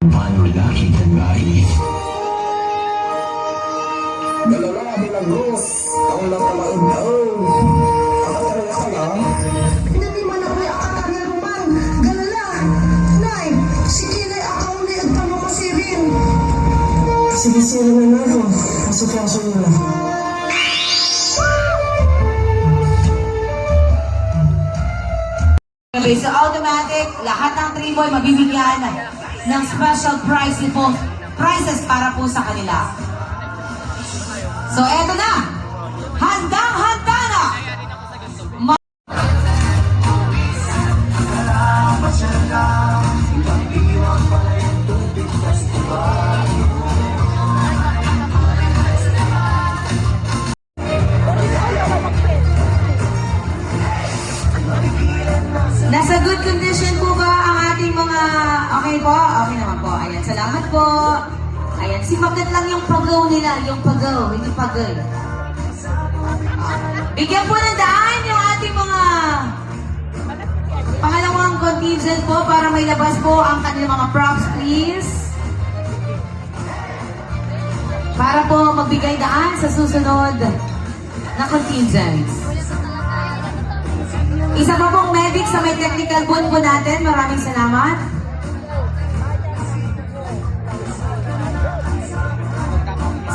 Manulaki Tangai. Galala bilagos, ang lakalain na Hindi man ako akatan na naman. Galala. Nay, si Kinay akaw na agpano ko si Rin. Sige, sila na ako. Pasok-pasok nila. So automatic, lahat ng 3-boy mabibigyan ng special prizes para po sa kanila. So eto na, handang-handa na! Nasa good condition po ba ang ating mga... Okay po? Okay naman po. Ayan, salamat po. Ayan, si Magat lang yung pag-go nila. Yung pag-go, hindi pag-go. Bigyan po ng daan yung ating mga pangalawang contingent po para may labas po ang kanilang mga props, please. Para po magbigay daan sa susunod na contingents. Isa pa pong medic sa may technical booth po natin. Maraming salamat.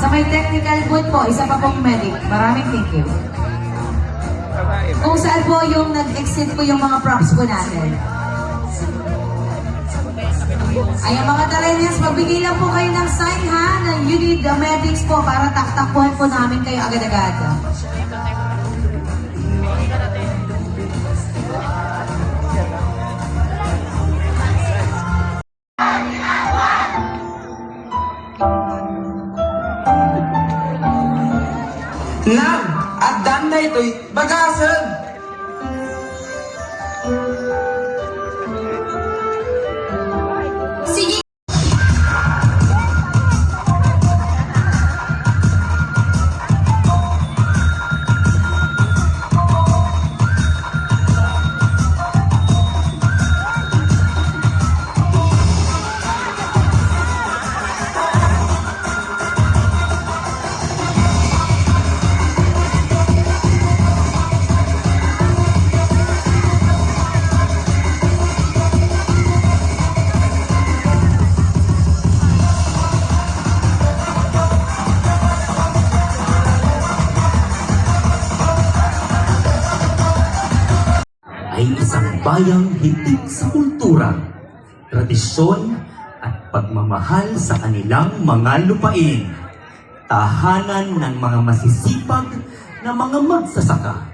Sa may technical booth po, isa pa pong medic. Maraming thank you. Kung saan po yung nag-exit po yung mga props po natin. Ay, mga Talenians, magbigay lang po kayo ng sign ha, na you need the medics po para taktakpuhan po namin kayo agad-agad. Nam, at dan na ito'y bagasan. Sige! Ay isang bayang hitik sa kultura, tradisyon at pagmamahal sa kanilang mga lupain. Tahanan ng mga masisipag na mga magsasaka.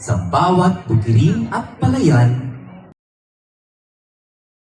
Sa bawat bukirin at palayan,